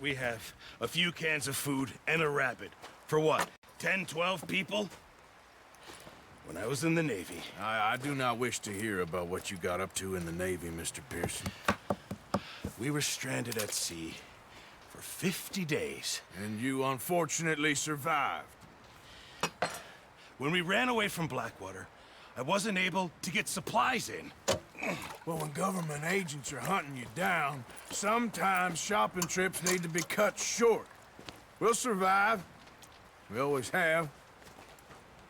we have a few cans of food and a rabbit. For what, 10, 12 people? When I was in the Navy... I do not wish to hear about what you got up to in the Navy, Mr. Pearson. We were stranded at sea for 50 days. And you unfortunately survived. When we ran away from Blackwater, I wasn't able to get supplies in. Well, when government agents are hunting you down, sometimes shopping trips need to be cut short. We'll survive. We always have.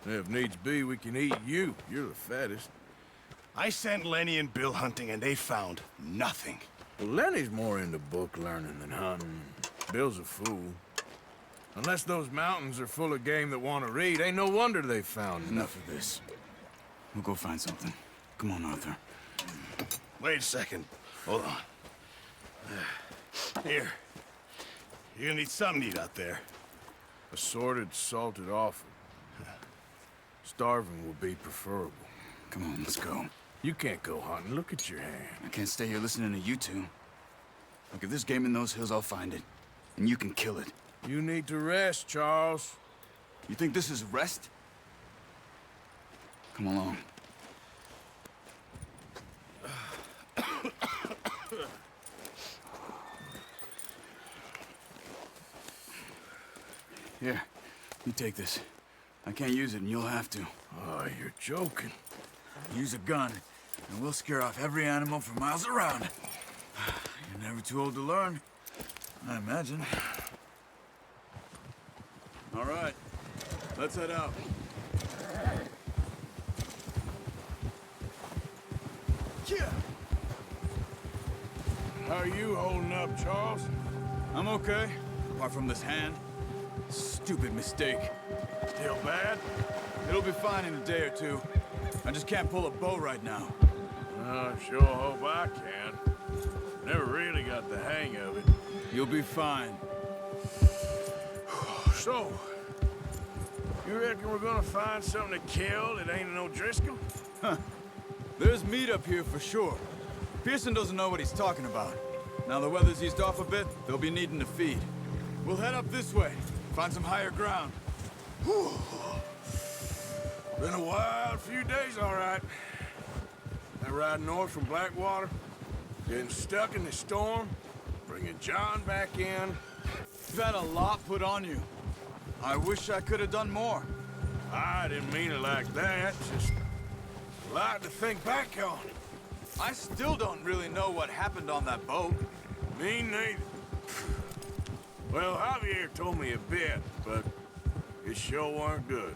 And if needs be, we can eat you. You're the fattest. I sent Lenny and Bill hunting, and they found nothing. Well, Lenny's more into book learning than hunting. Bill's a fool. Unless those mountains are full of game that want to read, ain't no wonder they found Enough of this. We'll go find something. Come on, Arthur. Wait a second. Hold on. Here. You're gonna need something to eat out there. Assorted, salted offal. Starving will be preferable. Come on, let's go. You can't go hunting. Look at your hand. I can't stay here listening to you two. Look, if there's game in those hills, I'll find it. And you can kill it. You need to rest, Charles. You think this is rest? Come along. Here, you take this. I can't use it, and you'll have to. Oh, you're joking. Use a gun, and we'll scare off every animal for miles around. You're never too old to learn, I imagine. All right, let's head out. Yeah. How are you holding up, Charles? I'm okay, apart from this hand. Stupid mistake. Still bad? It'll be fine in a day or two. I just can't pull a bow right now. I sure hope I can. Never really got the hang of it. You'll be fine. So, you reckon we're gonna find something to kill that ain't no Driscoll? Huh. There's meat up here for sure. Pearson doesn't know what he's talking about. Now the weather's eased off a bit, they'll be needing to feed. We'll head up this way, find some higher ground. Whew. Been a wild few days, all right. That ride north from Blackwater, getting stuck in the storm, bringing John back in. You've had a lot put on you. I wish I could have done more. I didn't mean it like that, just a lot to think back on. I still don't really know what happened on that boat. Me neither. Well, Javier told me a bit, but it sure weren't good.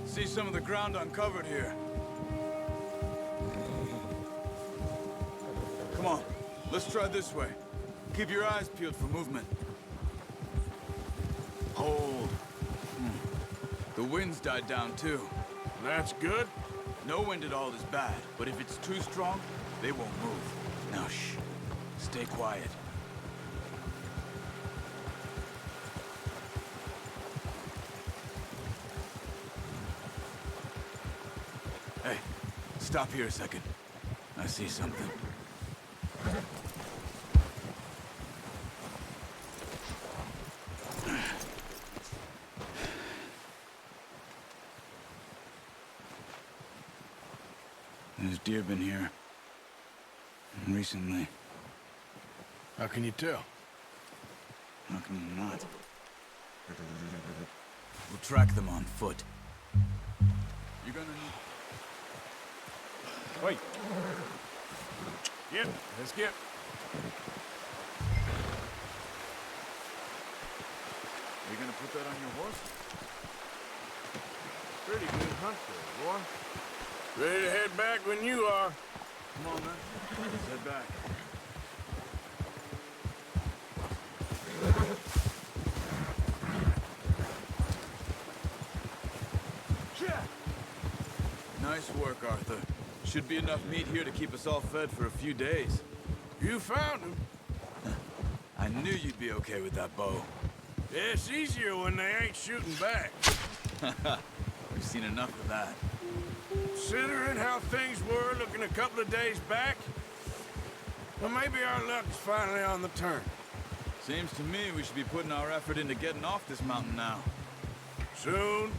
See some of the ground uncovered here. Come on, let's try this way. Keep your eyes peeled for movement. Hold. The wind's died down too. That's good. No wind at all is bad, but if it's too strong, they won't move. Now shh, stay quiet. Hey, stop here a second. I see something. There's deer been here. Recently. How can you tell? How can you not? We'll track them on foot. You're gonna need... Wait. Yep, let's get. Are you gonna put that on your horse? Pretty good hunt there, boy. Ready to head back when you are. Come on, man. Let's head back. Nice work, Arthur. Should be enough meat here to keep us all fed for a few days. You found him. I knew you'd be okay with that bow. Yeah, it's easier when they ain't shooting back. We've seen enough of that. Considering how things were looking a couple of days back, well, maybe our luck's finally on the turn. Seems to me we should be putting our effort into getting off this mountain now. Soon.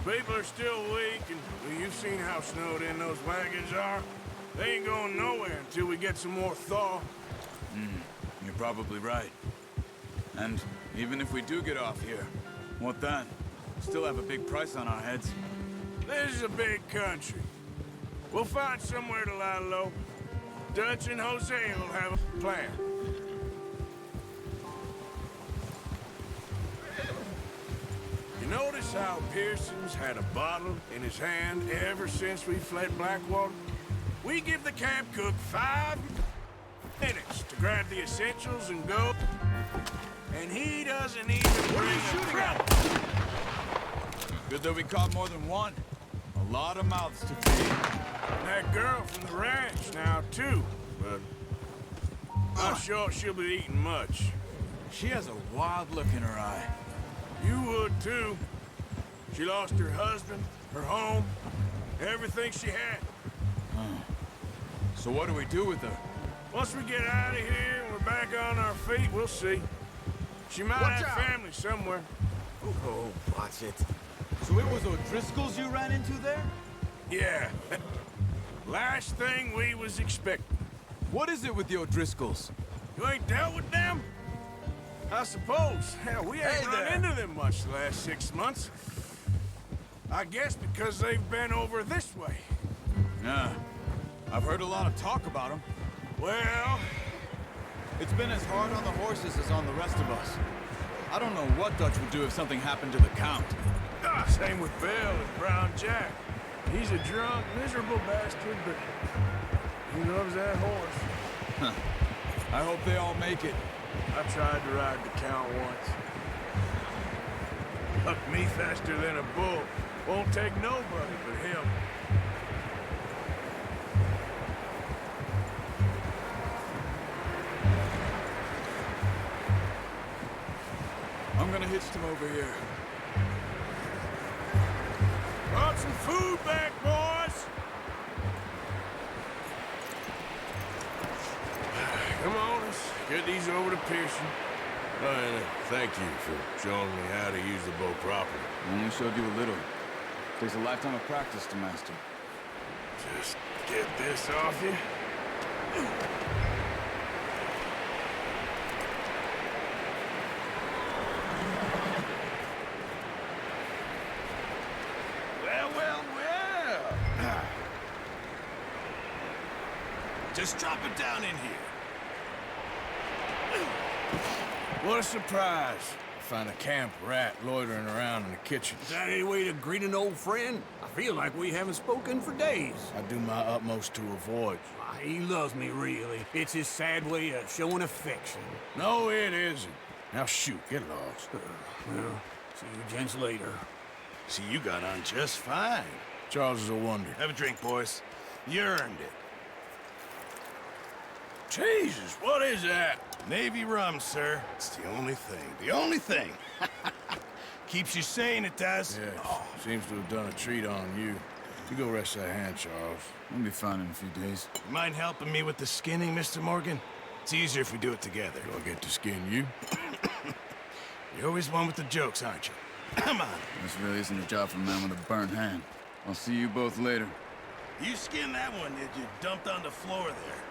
People are still weak, and well, you've seen how snowed in those wagons are. They ain't going nowhere until we get some more thaw. You're probably right. And even if we do get off here, what then? Still have a big price on our heads. This is a big country. We'll find somewhere to lie low. Dutch and Jose will have a plan. You notice how Pearson's had a bottle in his hand ever since we fled Blackwater? We give the camp cook 5 minutes to grab the essentials and go, and he doesn't even bring a crowd. Good that we caught more than one. A lot of mouths to feed. That girl from the ranch now, too, but not sure she'll be eating much. She has a wild look in her eye. You would, too. She lost her husband, her home, everything she had. So what do we do with her? Once we get out of here and we're back on our feet, we'll see. She might have family somewhere. Oh, watch it. So it was O'Driscoll's you ran into there? Yeah. Last thing we was expecting. What is it with the O'Driscolls? You ain't dealt with them? I suppose. Hell, we ain't run into them much the last 6 months. I guess because they've been over this way. Yeah. I've heard a lot of talk about them. Well, It's been as hard on the horses as on the rest of us. I don't know what Dutch would do if something happened to the Count. same with Bill and Brown Jack. He's a drunk, miserable bastard, but he loves that horse. I hope they all make it. I tried to ride the Count once. Hucked me faster than a bull. Won't take nobody but him. I'm gonna hitch them over here. Brought some food back, boys! Come on, let's get these over to Pearson. And thank you for showing me how to use the bow properly. I only showed you a little. Takes a lifetime of practice to master. Just get this off you. Well. Just drop it down in here. What a surprise. Find a camp rat loitering around in the kitchen. Is that any way to greet an old friend? I feel like we haven't spoken for days. I do my utmost to avoid. He loves me, really. It's his sad way of showing affection. No, it isn't. Now shoot, get lost. Well, see you gents later. See, you got on just fine. Charles is a wonder. Have a drink, boys. You earned it. Jesus, what is that? Navy rum, sir. It's the only thing. The only thing. Keeps you sane, it does. Yeah, seems to have done a treat on you. You go rest that hand, Charles. I'll be fine in a few days. You mind helping me with the skinning, Mr. Morgan? It's easier if we do it together. Do I get to skin you? You're always one with the jokes, aren't you? Come on. This really isn't a job for a man with a burnt hand. I'll see you both later. You skinned that one that you dumped on the floor there.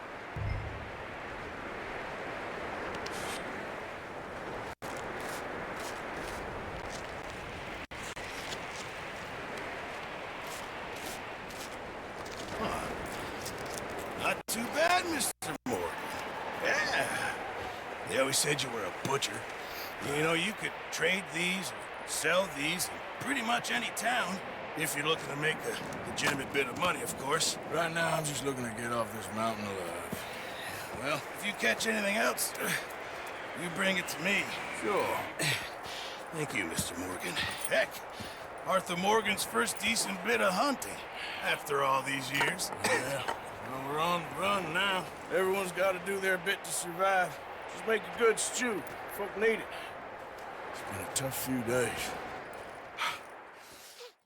Not too bad, Mr. Morgan. always said you were a butcher. You know, you could trade these or sell these in pretty much any town, if you're looking to make a legitimate bit of money, of course. Right now, I'm just looking to get off this mountain alive. Well, if you catch anything else, you bring it to me. Sure. Thank you, Mr. Morgan. Heck, Arthur Morgan's first decent bit of hunting after all these years. Yeah, well, we're on the run now. Everyone's got to do their bit to survive. Just make a good stew. Folk need it. It's been a tough few days.